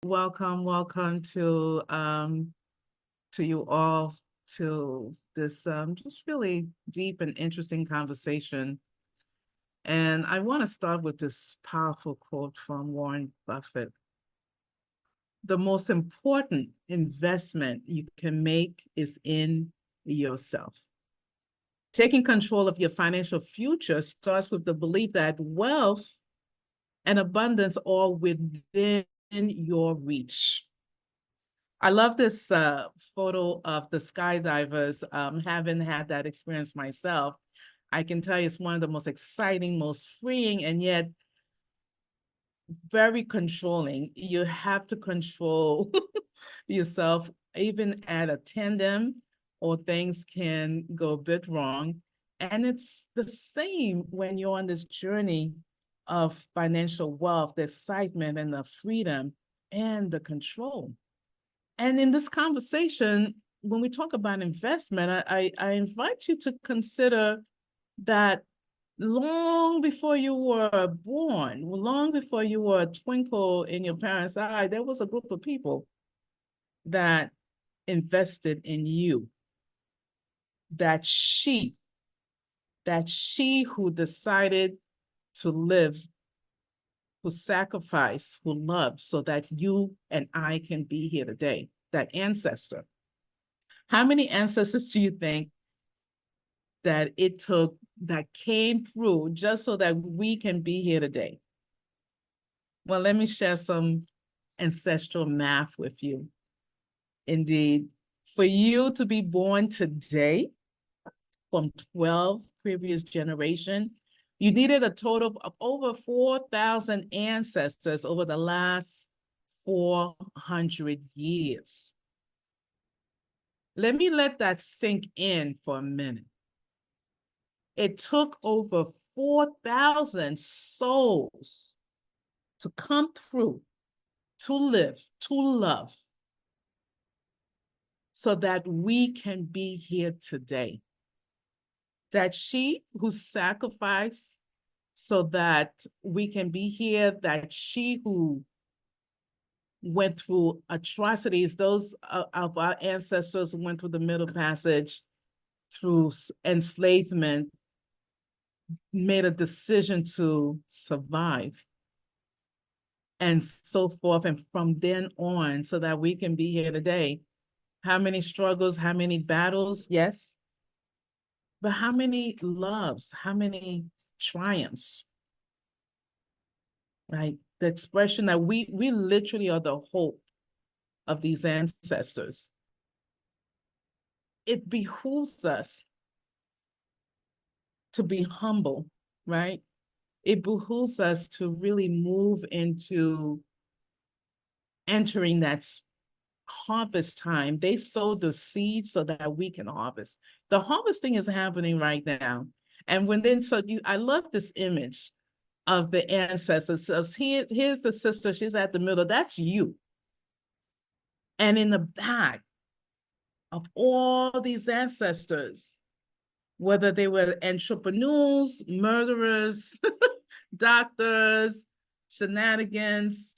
welcome to you all to this just really deep and interesting conversation. And I want to start with this powerful quote from Warren Buffett. The most important investment you can make is in yourself. Taking control of your financial future starts with the belief that wealth and abundance are within your reach. I love this photo of the skydivers. Having had that experience myself, I can tell you it's one of the most exciting, most freeing, and yet very controlling. You have to control yourself, even at a tandem, or things can go a bit wrong. And it's the same when you're on this journey of financial wealth, the excitement and the freedom and the control. And in this conversation, when we talk about investment, I invite you to consider that long before you were born, long before you were a twinkle in your parents' eye, there was a group of people that invested in you. That she who decided to live, who sacrificed, who loved, so that you and I can be here today, that ancestor. How many ancestors do you think that it took that came through just so that we can be here today? Well, let me share some ancestral math with you. Indeed, for you to be born today from 12 previous generation, you needed a total of over 4,000 ancestors over the last 400 years. Let me let that sink in for a minute. It took over 4,000 souls to come through, to live, to love, so that we can be here today. That she who sacrificed so that we can be here, that she who went through atrocities, those of our ancestors who went through the Middle Passage, through enslavement, made a decision to survive and so forth. And from then on, so that we can be here today. How many struggles, how many battles? Yes. But how many loves, how many triumphs, right? The expression that we literally are the hope of these ancestors. It behooves us to be humble, right? It behooves us to really move into entering that harvest time. They sowed the seed so that we can harvest. The harvesting is happening right now. And I love this image of the ancestors. So here's the sister, she's at the middle, that's you. And in the back of all these ancestors, whether they were entrepreneurs, murderers, doctors, shenanigans,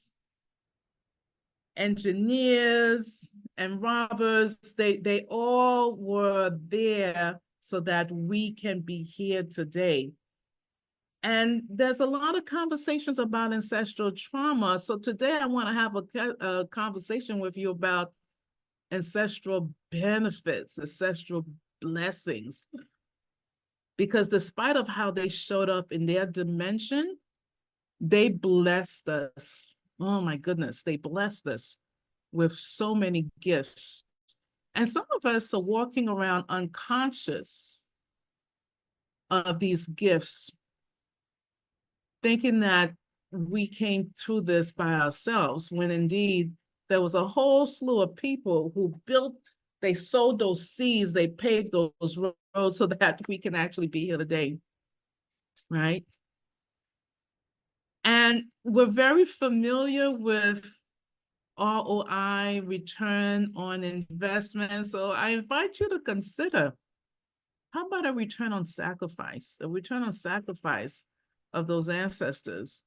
engineers, and robbers, they all were there so that we can be here today. And there's a lot of conversations about ancestral trauma. So today I want to have a conversation with you about ancestral benefits, ancestral blessings. Because despite of how they showed up in their dimension, they blessed us. Oh my goodness, they blessed us with so many gifts. And some of us are walking around unconscious of these gifts, thinking that we came through this by ourselves, when indeed there was a whole slew of people who they sowed those seeds, they paved those roads so that we can actually be here today, right? And we're very familiar with ROI, return on investment. So I invite you to consider, how about a return on sacrifice? A return on sacrifice of those ancestors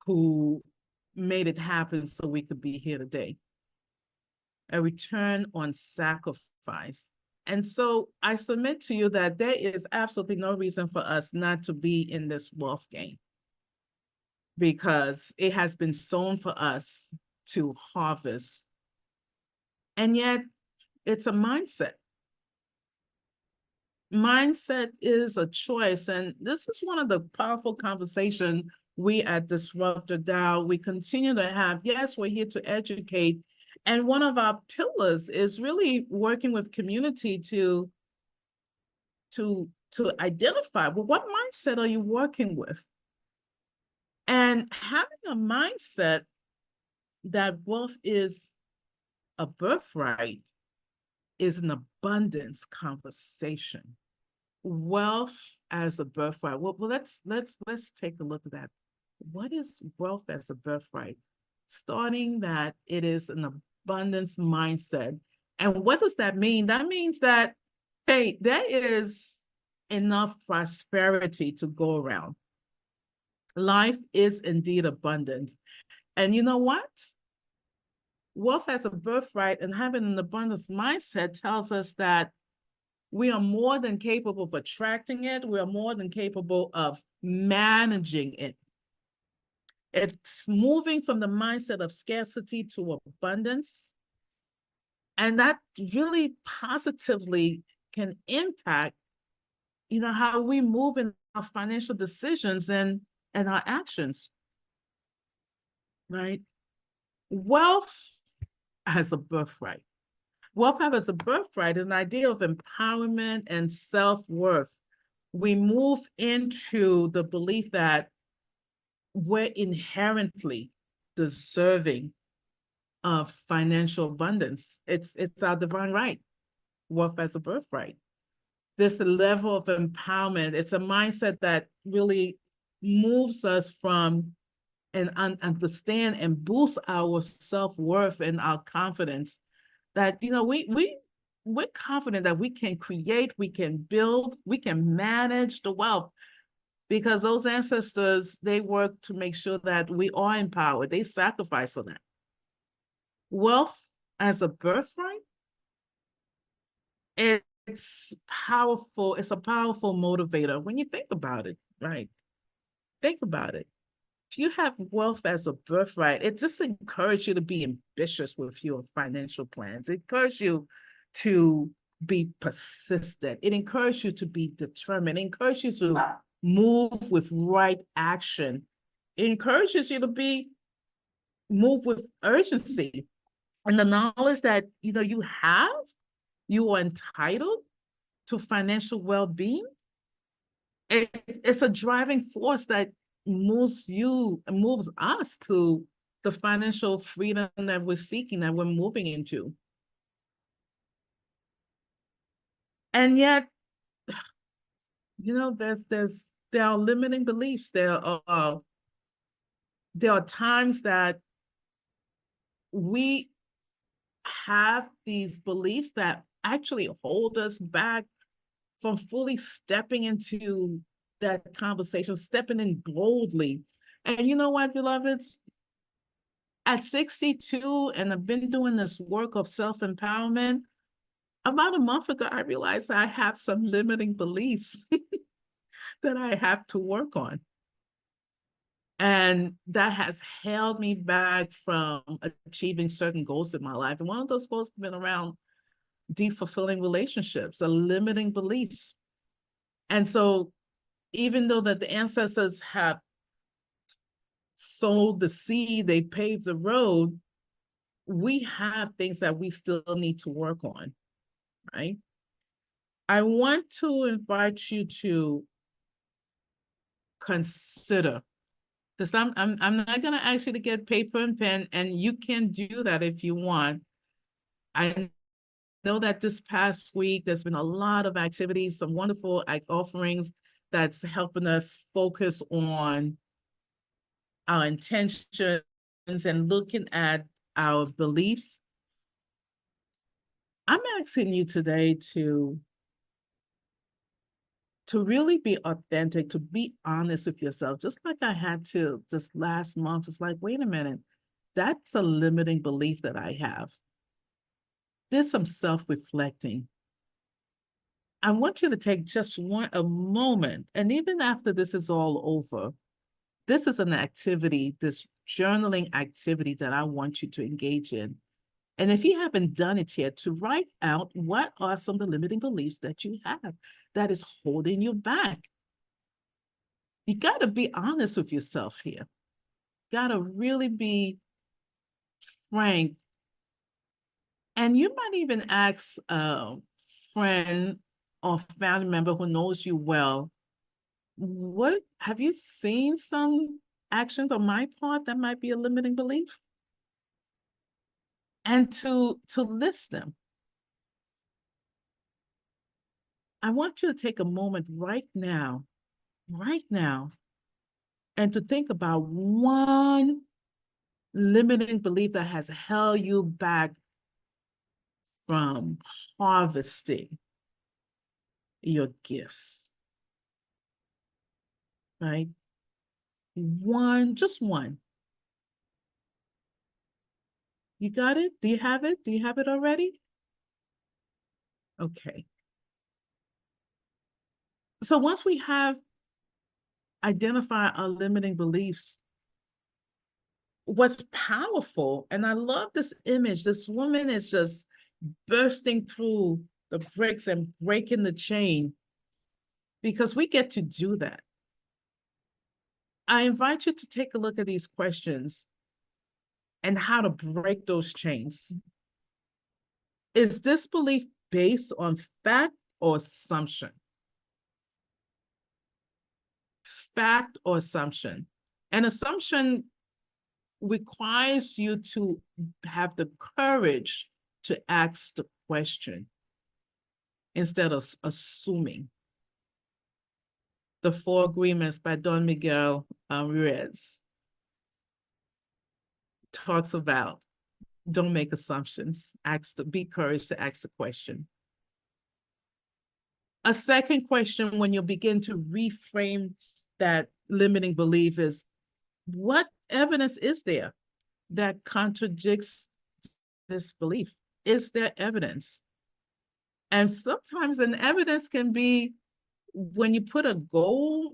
who made it happen so we could be here today. A return on sacrifice. And so I submit to you that there is absolutely no reason for us not to be in this wealth game, because it has been sown for us to harvest. And yet it's a mindset. Mindset is a choice. And this is one of the powerful conversations we at Disruptor DAO, we continue to have. Yes, we're here to educate. And one of our pillars is really working with community to identify, well, what mindset are you working with? And having a mindset that wealth is a birthright is an abundance conversation. Wealth as a birthright. Well, let's take a look at that. What is wealth as a birthright? Starting that it is an abundance mindset. And what does that mean? That means that, hey, there is enough prosperity to go around. Life is indeed abundant. And you know what? Wealth as a birthright and having an abundance mindset tells us that we are more than capable of attracting it. We are more than capable of managing it. It's moving from the mindset of scarcity to abundance. And that really positively can impact, how we move in our financial decisions and our actions, right? Wealth as a birthright. Wealth as a birthright, an idea of empowerment and self-worth. We move into the belief that we're inherently deserving of financial abundance. It's our divine right. Wealth as a birthright. This level of empowerment, it's a mindset that really moves us from and understand and boost our self-worth and our confidence that, we're confident that we can create, we can build, we can manage the wealth, because those ancestors, they work to make sure that we are empowered. They sacrifice for that. Wealth as a birthright, it's powerful. It's a powerful motivator when you think about it, right? Think about it. If you have wealth as a birthright, it just encourages you to be ambitious with your financial plans. It encourages you to be persistent. It encourages you to be determined. It encourages you to move with right action. It encourages you to move with urgency. And the knowledge that you are entitled to financial well-being. It's a driving force that moves us to the financial freedom that we're seeking, that we're moving into. And yet, there are limiting beliefs. There are times that we have these beliefs that actually hold us back from fully stepping into that conversation, stepping in boldly. And you know what, beloveds? At 62, and I've been doing this work of self-empowerment, about a month ago, I realized I have some limiting beliefs that I have to work on. And that has held me back from achieving certain goals in my life. And one of those goals has been around deep, fulfilling relationships, limiting beliefs. And so even though that the ancestors have sowed the seed, they paved the road, we have things that we still need to work on, right? I want to invite you to consider this. I'm not going to ask you to get paper and pen, and you can do that if you want. I know that this past week, there's been a lot of activities, some wonderful offerings that's helping us focus on our intentions and looking at our beliefs. I'm asking you today to to really be authentic, to be honest with yourself, just like I had to this last month. It's like, wait a minute, that's a limiting belief that I have. There's some self-reflecting. I want you to take just a moment, and even after this is all over, this is an activity, this journaling activity that I want you to engage in. And if you haven't done it yet, to write out what are some of the limiting beliefs that you have that is holding you back. You got to be honest with yourself here. Got to really be frank. And you might even ask a friend or family member who knows you well, what have you seen some actions on my part that might be a limiting belief? And to list them. I want you to take a moment right now, and to think about one limiting belief that has held you back from harvesting your gifts, right? One, just one. You got it? Do you have it? Do you have it already? Okay. So once we have identified our limiting beliefs, what's powerful, and I love this image, this woman is just bursting through the bricks and breaking the chain because we get to do that. I invite you to take a look at these questions and how to break those chains. Is this belief based on fact or assumption? Fact or assumption? An assumption requires you to have the courage to ask the question instead of assuming. The Four Agreements by Don Miguel Ruiz talks about don't make assumptions, be courage to ask the question. A second question when you begin to reframe that limiting belief is, what evidence is there that contradicts this belief? Is there evidence? And sometimes an evidence can be when you put a goal,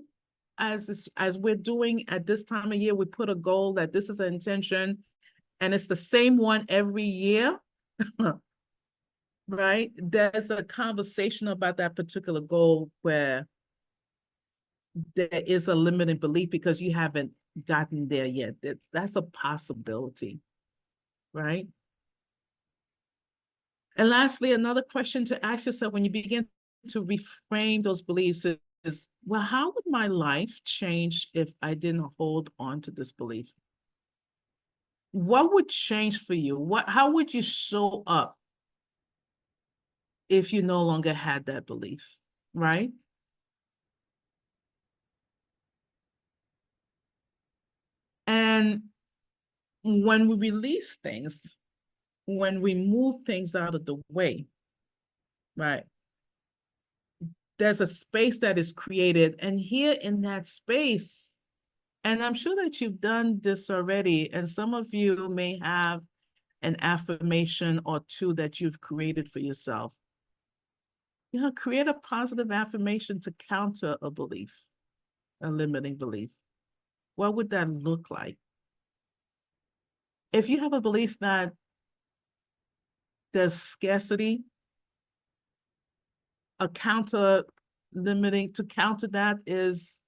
as we're doing at this time of year, we put a goal that this is an intention, and it's the same one every year, right? There's a conversation about that particular goal where there is a limiting belief because you haven't gotten there yet. That's a possibility, right? And lastly, another question to ask yourself when you begin to reframe those beliefs is, well, how would my life change if I didn't hold on to this belief? What would change for you? How would you show up if you no longer had that belief, right? And when we release things, when we move things out of the way, right? There's a space that is created. And here in that space, and I'm sure that you've done this already, and some of you may have an affirmation or two that you've created for yourself. You know, create a positive affirmation to counter a belief, a limiting belief. What would that look like? If you have a belief that there's scarcity, a counter limiting to counter that is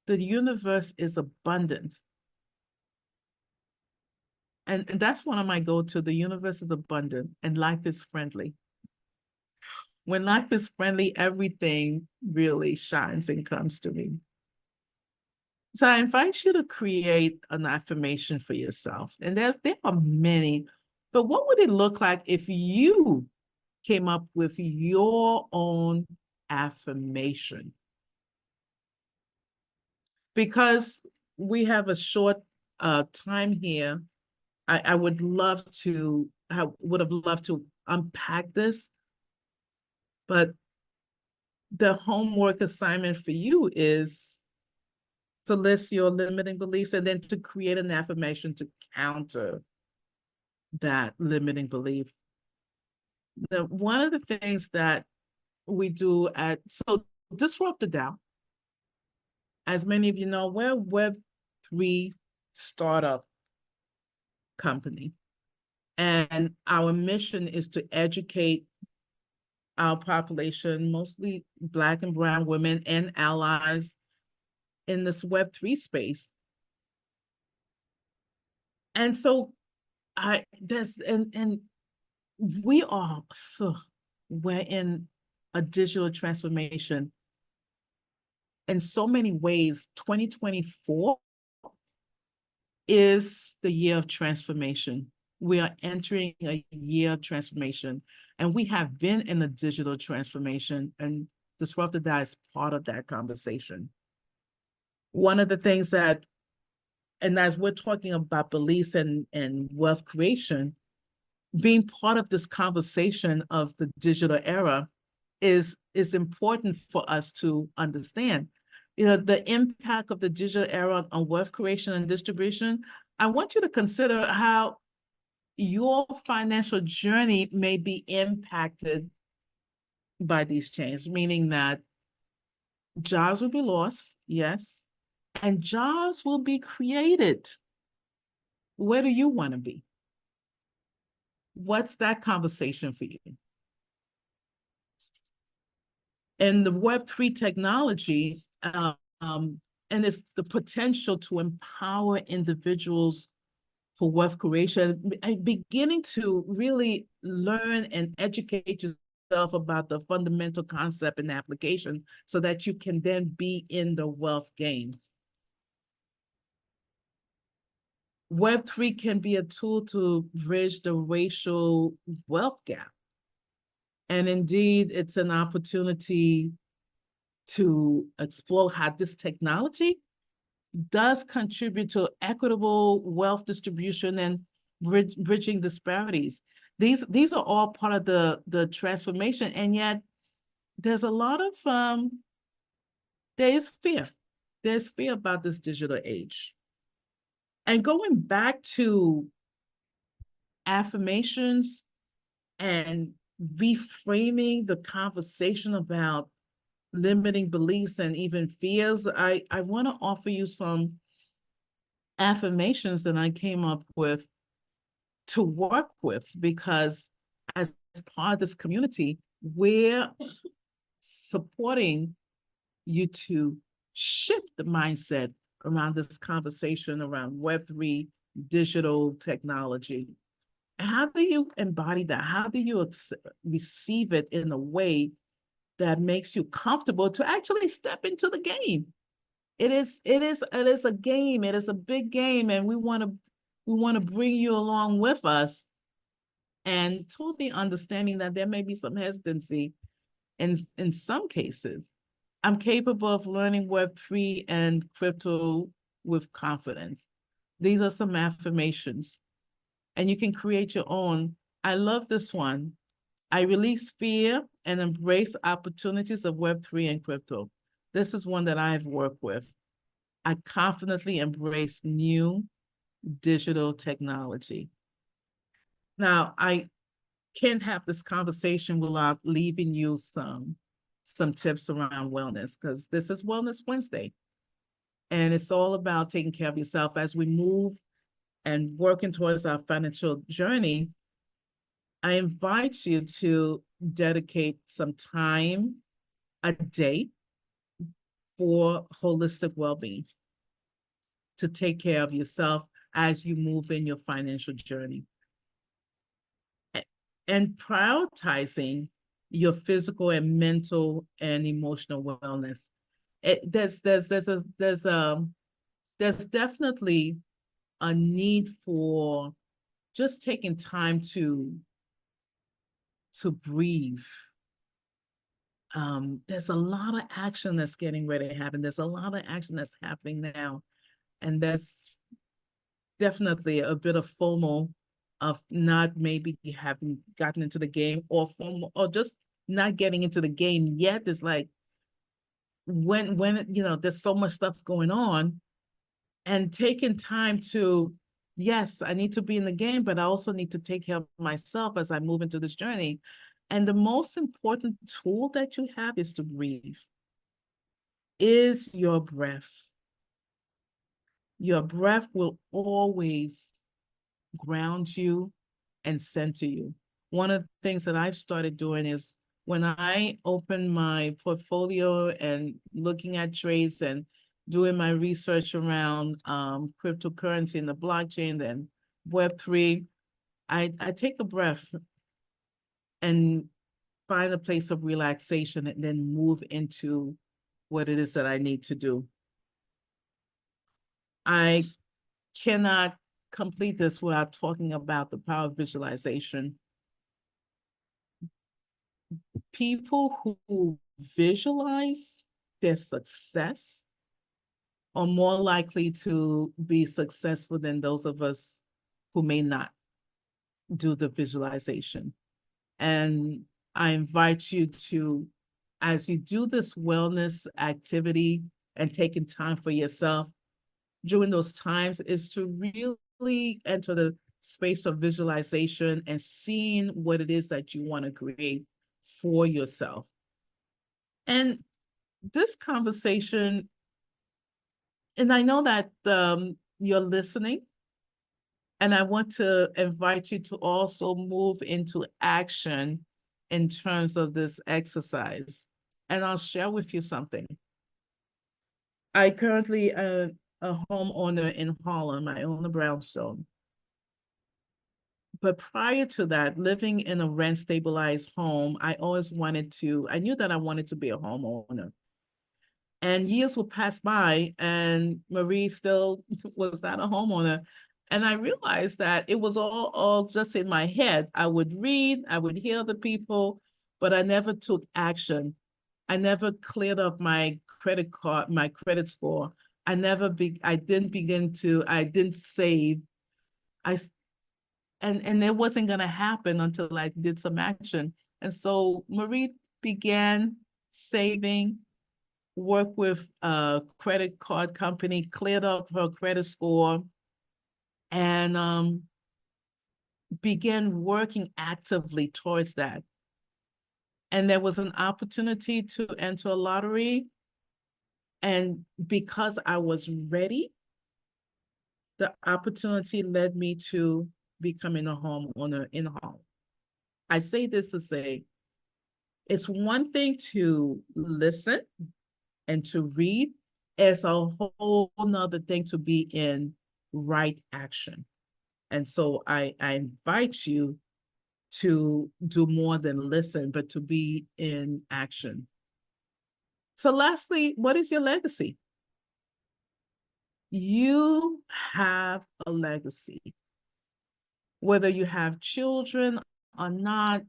the universe is abundant. And that's one of my go-to. The universe is abundant and life is friendly. When life is friendly, everything really shines and comes to me. So I invite you to create an affirmation for yourself. And there are many, but what would it look like if you came up with your own affirmation? Because we have a short time here, I would love to would have loved to unpack this, but the homework assignment for you is to list your limiting beliefs and then to create an affirmation to counter that limiting belief. One of the things that we do so Disruptor DAO, as many of you know, we're a Web3 startup company. And our mission is to educate our population, mostly Black and brown women and allies in this Web3 space. And so we are, we're in a digital transformation. In so many ways, 2024 is the year of transformation. We are entering a year of transformation, and we have been in a digital transformation, and Disruptor DAO is part of that conversation. One of the things that, and as we're talking about beliefs and wealth creation, being part of this conversation of the digital era is important for us to understand. You know, the impact of the digital era on wealth creation and distribution. I want you to consider how your financial journey may be impacted by these changes, meaning that jobs will be lost, yes, and jobs will be created. Where do you want to be? What's that conversation for you? And the Web3 technology, and it's the potential to empower individuals for wealth creation, and beginning to really learn and educate yourself about the fundamental concept and application so that you can then be in the wealth game. Web3 can be a tool to bridge the racial wealth gap. And indeed, it's an opportunity to explore how this technology does contribute to equitable wealth distribution and bridging disparities. These are all part of the transformation, and yet there's a lot of there is fear. There's fear about this digital age. And going back to affirmations and reframing the conversation about limiting beliefs and even fears, I want to offer you some affirmations that I came up with to work with, because as part of this community, we're supporting you to shift the mindset around this conversation around Web3 digital technology. How do you embody that? How do you receive it in a way that makes you comfortable to actually step into the game? It is a game. It is a big game, and we want to bring you along with us, and totally understanding that there may be some hesitancy in some cases. I'm capable of learning Web3 and crypto with confidence. These are some affirmations, and you can create your own. I love this one. I release fear and embrace opportunities of Web3 and crypto. This is one that I've worked with. I confidently embrace new digital technology. Now, I can't have this conversation without leaving you some tips around wellness, because this is Wellness Wednesday. And it's all about taking care of yourself as we move and working towards our financial journey. I invite you to dedicate some time a day for holistic well-being, to take care of yourself as you move in your financial journey. And prioritizing your physical and mental and emotional wellness. There's definitely a need for just taking time to breathe. There's a lot of action that's getting ready to happen. There's a lot of action that's happening now. And that's definitely a bit of FOMO of not maybe having gotten into the game, or FOMO, or just not getting into the game yet. It's like, when there's so much stuff going on, and taking time to, yes, I need to be in the game, but I also need to take care of myself as I move into this journey. And the most important tool that you have is to breathe, is your breath. Your breath will always ground you and center you. One of the things that I've started doing is when I open my portfolio and looking at trades and doing my research around cryptocurrency and the blockchain and Web3, I take a breath and find a place of relaxation and then move into what it is that I need to do. I cannot complete this without talking about the power of visualization. People who visualize their success are more likely to be successful than those of us who may not do the visualization. And I invite you to, as you do this wellness activity and taking time for yourself during those times, is to really enter the space of visualization and seeing what it is that you want to create for yourself. And this conversation, and I know that you're listening, and I want to invite you to also move into action in terms of this exercise. And I'll share with you something. I currently a homeowner in Harlem. I own a brownstone. But prior to that, living in a rent stabilized home, I knew that I wanted to be a homeowner. And years would pass by and Marie still was not a homeowner. And I realized that it was all just in my head. I would read, I would hear the people, but I never took action. I never cleared up my credit card, my credit score. I didn't save. I and it wasn't gonna happen until I did some action. And so Marie began saving, worked with a credit card company, cleared up her credit score, and began working actively towards that. And there was an opportunity to enter a lottery. And because I was ready, the opportunity led me to becoming a homeowner in Harlem. I say this to say, it's one thing to listen and to read. It's a whole nother thing to be in right action. And so I invite you to do more than listen, but to be in action. So lastly, what is your legacy? You have a legacy. Whether you have children or not,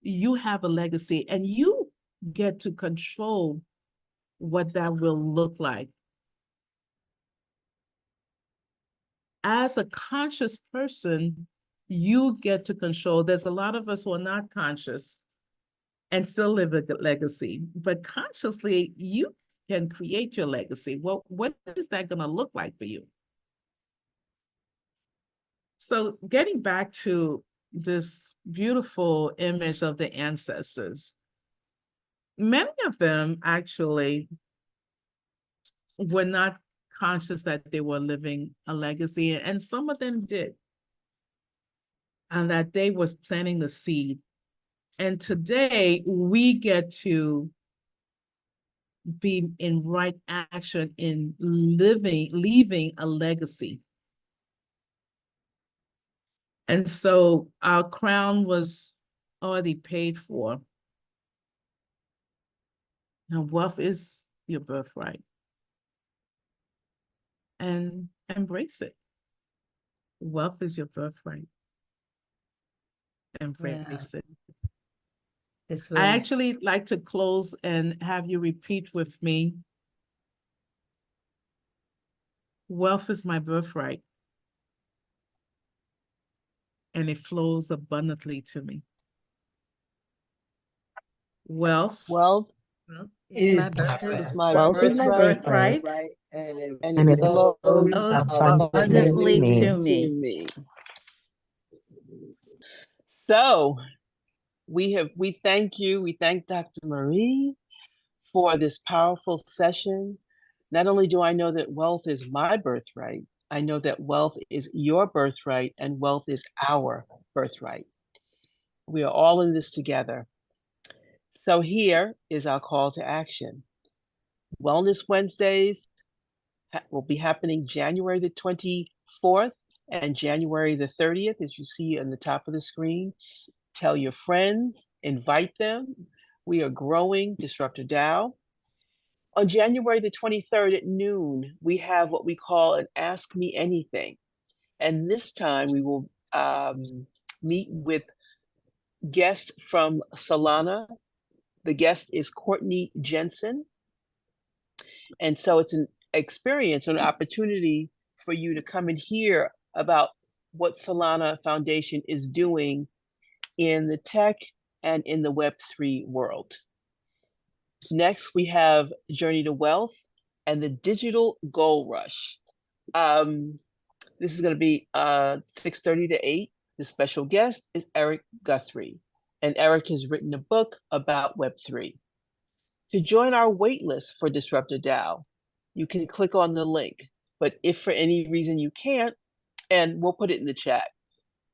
you have a legacy and you get to control what that will look like. As a conscious person, you get to control. There's a lot of us who are not conscious and still live a legacy, but consciously, you can create your legacy. Well, what is that going to look like for you? So getting back to this beautiful image of the ancestors, many of them actually were not conscious that they were living a legacy, and some of them did, and that they was planting the seed. And today we get to be in right action in leaving a legacy. And so our crown was already paid for. Now, wealth is your birthright. And embrace it. Wealth is your birthright. Embrace it. I actually like to close and have you repeat with me. Wealth is my birthright. And it flows abundantly to me. Wealth It's my Wealth is my birthright, birthright, and and it it flows flows abundantly to me. So we thank you. We thank Dr. Marie for this powerful session. Not only do I know that wealth is my birthright, I know that wealth is your birthright and wealth is our birthright. We are all in this together. So here is our call to action. Wellness Wednesdays will be happening January the 24th and January the 30th, as you see on the top of the screen. Tell your friends, invite them. We are growing Disruptor DAO. On January the 23rd at noon, we have what we call an Ask Me Anything. And this time we will meet with guest from Solana. The guest is Courtney Jensen. And so it's an experience, an opportunity for you to come and hear about what Solana Foundation is doing in the tech and in the Web3 world. Next, we have Journey to Wealth and the Digital Goal Rush. This is going to be 6:30 to 8. The special guest is Eric Guthrie, and Eric has written a book about Web3. To join our waitlist for Disruptor DAO, you can click on the link. But if for any reason you can't, and we'll put it in the chat,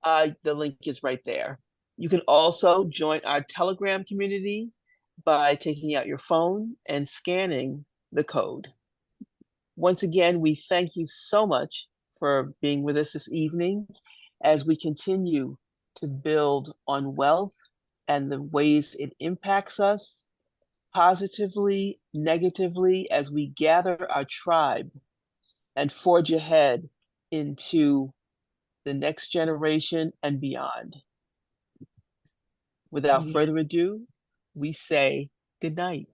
the link is right there. You can also join our Telegram community by taking out your phone and scanning the code. Once again, we thank you so much for being with us this evening as we continue to build on wealth and the ways it impacts us positively, negatively, as we gather our tribe and forge ahead into the next generation and beyond. Without further ado, we say good night.